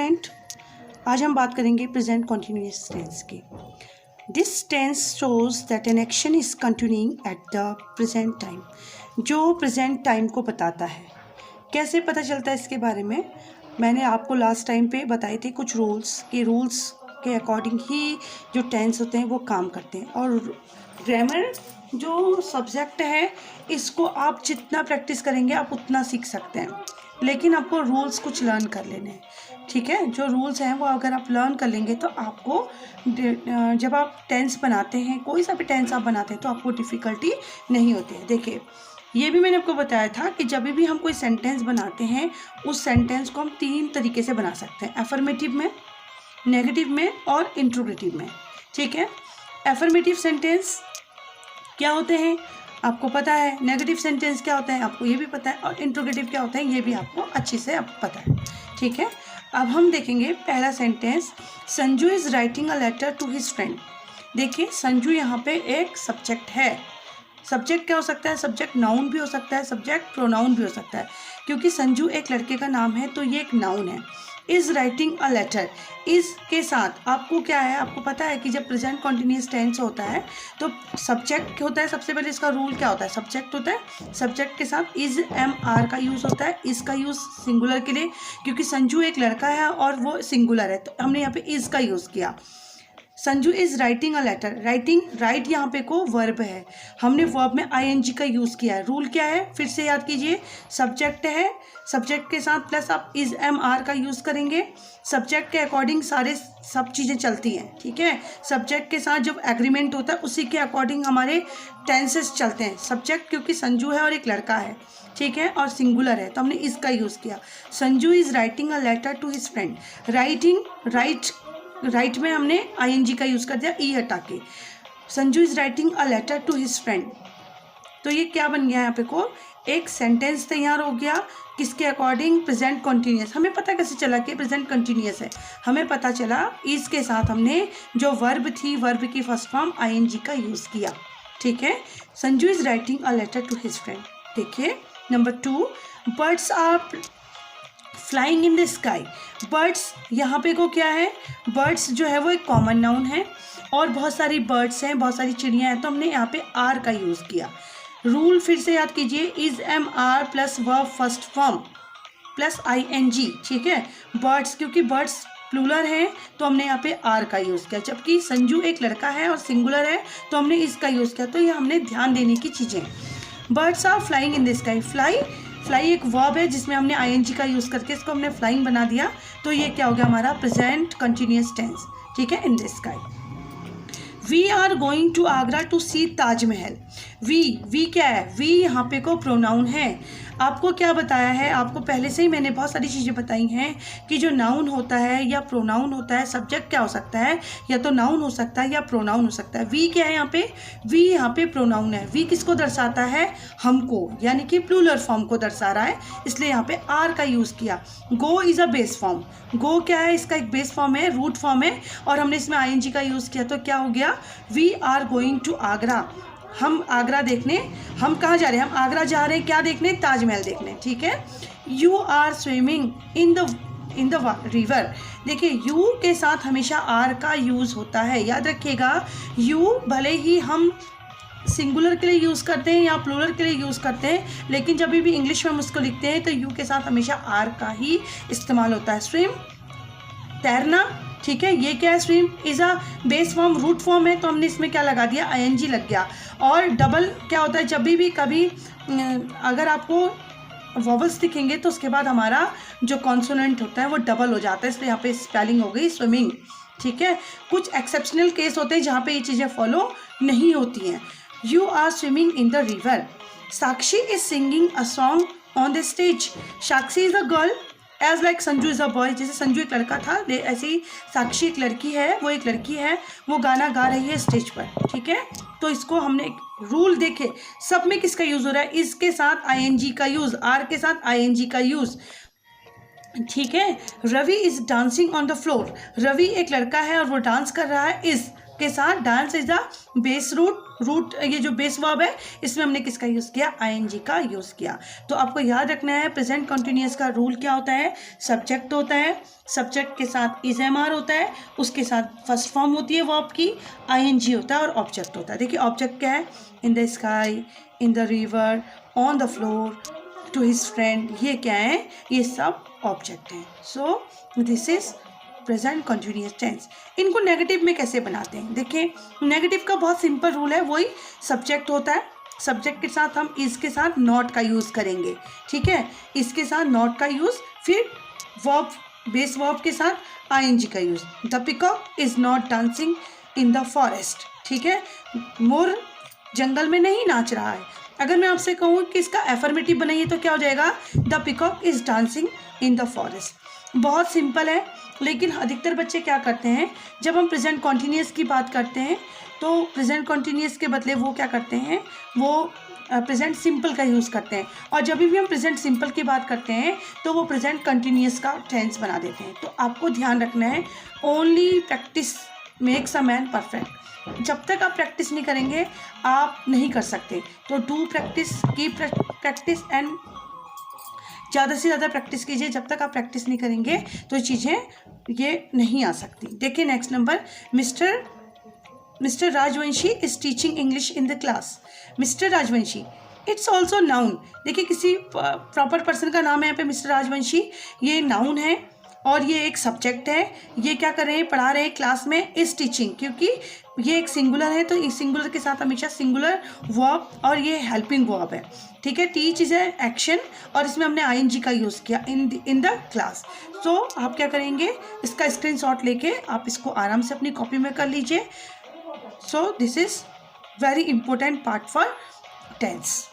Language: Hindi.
स्टूडेंट, आज हम बात करेंगे प्रेजेंट कंटिन्यूअस टेंस की। This tense shows that an action is continuing at the present time. जो प्रेजेंट टाइम को बताता है। कैसे पता चलता है इसके बारे में मैंने आपको लास्ट टाइम पे बताए थे कुछ रूल्स के अकॉर्डिंग ही जो टेंस होते हैं वो काम करते हैं। और ग्रामर जो सब्जेक्ट है इसको आप जितना प्रैक्टिस करेंगे आप उतना सीख सकते हैं, लेकिन आपको रूल्स कुछ लर्न कर लेने हैं। ठीक है, जो रूल्स हैं वो अगर आप लर्न कर लेंगे तो आपको जब आप टेंस बनाते हैं, कोई सा भी टेंस आप बनाते हैं, तो आपको डिफ़िकल्टी नहीं होती है। देखिए, ये भी मैंने आपको बताया था कि जब भी हम कोई सेंटेंस बनाते हैं उस सेंटेंस को हम 3 तरीके से बना सकते हैं, अफर्मेटिव में, नेगेटिव में और इंट्रोगेटिव में। ठीक है, अफर्मेटिव सेंटेंस क्या होते हैं आपको पता है, नेगेटिव सेंटेंस क्या होता है आपको ये भी पता है, और इंट्रोगेटिव क्या होता है ये भी आपको अच्छे से अब पता है। ठीक है, अब हम देखेंगे पहला sentence, Sanju is writing a letter to his friend. देखिए, संजू यहाँ पे एक सब्जेक्ट है। सब्जेक्ट क्या हो सकता है? सब्जेक्ट नाउन भी हो सकता है, सब्जेक्ट प्रोनाउन भी हो सकता है। क्योंकि संजू एक लड़के का नाम है तो ये एक नाउन है। Is writing a letter, is के साथ आपको क्या है, आपको पता है कि जब प्रेजेंट कॉन्टिन्यूअस टेंस होता है तो सब्जेक्ट होता है। सबसे पहले इसका रूल क्या होता है, सब्जेक्ट होता है, सब्जेक्ट के साथ इज़ एम आर का यूज़ होता है। इसका यूज़ सिंगुलर के लिए, क्योंकि संजू एक लड़का है और वो सिंगुलर है तो हमने यहाँ पे इज़ का यूज़ किया। Sanju is writing a letter, right यहाँ पे को वर्ब है, हमने वर्ब में आईएनजी का यूज़ किया है। रूल क्या है फिर से याद कीजिए, सब्जेक्ट है, सब्जेक्ट के साथ प्लस आप इज़ एम आर का यूज़ करेंगे। सब्जेक्ट के अकॉर्डिंग सब चीज़ें चलती हैं। ठीक है, सब्जेक्ट के साथ जब एग्रीमेंट होता है उसी के अकॉर्डिंग हमारे टेंसेस चलते हैं। सब्जेक्ट क्योंकि संजू है और एक लड़का है, ठीक है, और सिंगुलर है तो हमने इसका यूज़ किया। Sanju is writing a letter to his friend. Right में हमने आईएनजी का यूज़ कर दिया ई हटा के। Sanju is writing a letter to his friend, तो ये क्या बन गया यहाँ पे को एक सेंटेंस तैयार हो गया। किसके अकॉर्डिंग? Present continuous. हमें पता कैसे चला कि प्रेजेंट कंटिन्यूअस है? हमें पता चला इस के साथ हमने जो वर्ब थी, वर्ब की फर्स्ट फॉर्म आईएनजी का यूज़ किया। ठीक है, Sanju is writing a letter to his friend. देखिए number 2, birds are flying in the sky. Birds यहाँ पे को क्या है, बर्ड्स जो है वो एक कॉमन नाउन है और बहुत सारी बर्ड्स हैं, बहुत सारी चिड़ियाँ हैं, तो हमने यहाँ पे आर का यूज़ किया। रूल फिर से याद कीजिए, is am are plus verb first form plus ING. ठीक है, बर्ड्स क्योंकि बर्ड्स प्लूरल है तो हमने यहाँ पे आर का यूज़ किया, जबकि संजू एक लड़का है और सिंगुलर है तो हमने इसका यूज़ किया। तो ये हमने ध्यान देने की चीज़ें। Birds are flying in the sky, fly एक वर्ब है जिसमें हमने आईएनजी का यूज़ करके इसको हमने फ्लाइंग बना दिया, तो ये क्या हो गया हमारा प्रेजेंट कंटिन्यूअस टेंस। ठीक है, in the sky. We are going to Agra to see Taj Mahal. We क्या है? वी यहाँ पे को प्रोनाउन है। आपको क्या बताया है, आपको पहले से ही मैंने बहुत सारी चीज़ें बताई हैं कि जो नाउन होता है या प्रोनाउन होता है, सब्जेक्ट क्या हो सकता है, या तो नाउन हो सकता है या प्रोनाउन हो सकता है। वी क्या है यहाँ पे? वी यहाँ पे प्रोनाउन है। वी किसको दर्शाता है? हमको, यानी कि प्लूरल फॉर्म को दर्शा रहा है, इसलिए यहाँ पे आर का यूज़ किया। गो इज़ अ बेस फॉर्म, गो क्या है? इसका एक बेस फॉर्म है, रूट फॉर्म है, और हमने इसमें आईएनजी का यूज़ किया तो क्या हो गया? We are going to Agra. हम आगरा देखने, हम कहाँ जा रहे हैं? हम आगरा जा रहे हैं, क्या देखने? ताजमहल देखने। ठीक है, you are swimming in the river. देखिए, यू के साथ हमेशा आर का यूज़ होता है, याद रखिएगा। यू भले ही हम सिंगुलर के लिए यूज़ करते हैं या प्लूरल के लिए यूज़ करते हैं, लेकिन जब भी इंग्लिश में हम उसको लिखते हैं तो यू के साथ हमेशा आर का ही इस्तेमाल होता है। स्विम तैरना, ठीक है, ये क्या है? Swim is a base form, root form है तो हमने इसमें क्या लगा दिया? आईएनजी लग गया। और डबल क्या होता है? जब भी कभी अगर आपको वॉवल्स दिखेंगे तो उसके बाद हमारा जो कॉन्सोनेंट होता है वो डबल हो जाता है, इसलिए यहाँ पे स्पेलिंग हो गई स्विमिंग। ठीक है, कुछ एक्सेप्शनल केस होते हैं जहाँ पे ये चीज़ें फॉलो नहीं होती हैं। You are swimming in the river. Sakshi is singing a song on the stage. Sakshi is a girl as like Sanju is a boy. जैसे संजू एक लड़का था, ऐसे ही साक्षी एक लड़की है, वो एक लड़की है, वो गाना गा रही है स्टेज पर। ठीक है, तो इसको हमने एक रूल देखे, सब में किसका यूज़ हो रहा है? इसके साथ आईएनजी का यूज़, आर के साथ आईएनजी का यूज़। ठीक है, Ravi is dancing on the floor. Ravi एक लड़का है और वो डांस कर रहा है, इज़ के साथ dance is the base root, ये जो बेस वर्ब है इसमें हमने किसका यूज़ किया, आईएनजी का यूज़ किया। तो आपको याद रखना है प्रेजेंट कंटिन्यूअस का रूल क्या होता है, सब्जेक्ट होता है, सब्जेक्ट के साथ इज एम आर होता है, उसके साथ फर्स्ट फॉर्म होती है वर्ब की, आईएनजी होता है और ऑब्जेक्ट होता है। देखिए ऑब्जेक्ट क्या है, in the sky, in the river, on the floor, to his friend, ये क्या है, ये सब ऑब्जेक्ट हैं। So this is present continuous tense. इनको नेगेटिव में कैसे बनाते हैं, देखिए नेगेटिव का बहुत सिंपल रूल है, वही सब्जेक्ट होता है, सब्जेक्ट के साथ हम इसके साथ नॉट का यूज़ करेंगे, ठीक है, इसके साथ नॉट का यूज़, फिर वर्ब, बेस वर्ब के साथ आईएनजी का use. The peacock is not dancing in the forest, ठीक है, मोर जंगल में नहीं नाच रहा है। अगर मैं आपसे कहूँ कि इसका एफर्मेटिव बनाइए तो क्या हो जाएगा, the peacock is dancing in the forest. बहुत सिंपल है, लेकिन अधिकतर बच्चे क्या करते हैं, जब हम प्रेजेंट कॉन्टिन्यूअस की बात करते हैं तो प्रेजेंट कॉन्टिन्यूअस के बदले वो क्या करते हैं, वो प्रेजेंट सिंपल का यूज़ करते हैं, और जब भी हम प्रेजेंट सिंपल की बात करते हैं तो वो प्रेजेंट कंटिन्यूअस का टेंस बना देते हैं। तो आपको ध्यान रखना है, only practice makes a man perfect. जब तक आप प्रैक्टिस नहीं करेंगे आप नहीं कर सकते। तो डू प्रैक्टिस, की प्रैक्टिस एंड ज़्यादा से ज़्यादा प्रैक्टिस कीजिए। जब तक आप प्रैक्टिस नहीं करेंगे तो चीज़ें ये नहीं आ सकती। देखिए next number, mister Rajvanshi is teaching English in the class. Mister Rajvanshi, it's also noun. देखिए किसी प्रॉपर पर्सन का नाम है यहाँ पे मिस्टर राजवंशी, ये नाउन है और ये एक सब्जेक्ट है। ये क्या कर रहे हैं, पढ़ा रहे हैं क्लास में, इज टीचिंग, क्योंकि ये एक सिंगुलर है तो इस सिंगुलर के साथ हमेशा सिंगुलर वर्ब और ये हेल्पिंग वर्ब है, ठीक है। टीच इज है एक्शन और इसमें हमने आईएनजी का यूज़ किया, इन द क्लास। तो आप क्या करेंगे, इसका स्क्रीनशॉट लेके आप इसको आराम से अपनी कॉपी में कर लीजिए। So this is very important part for tense.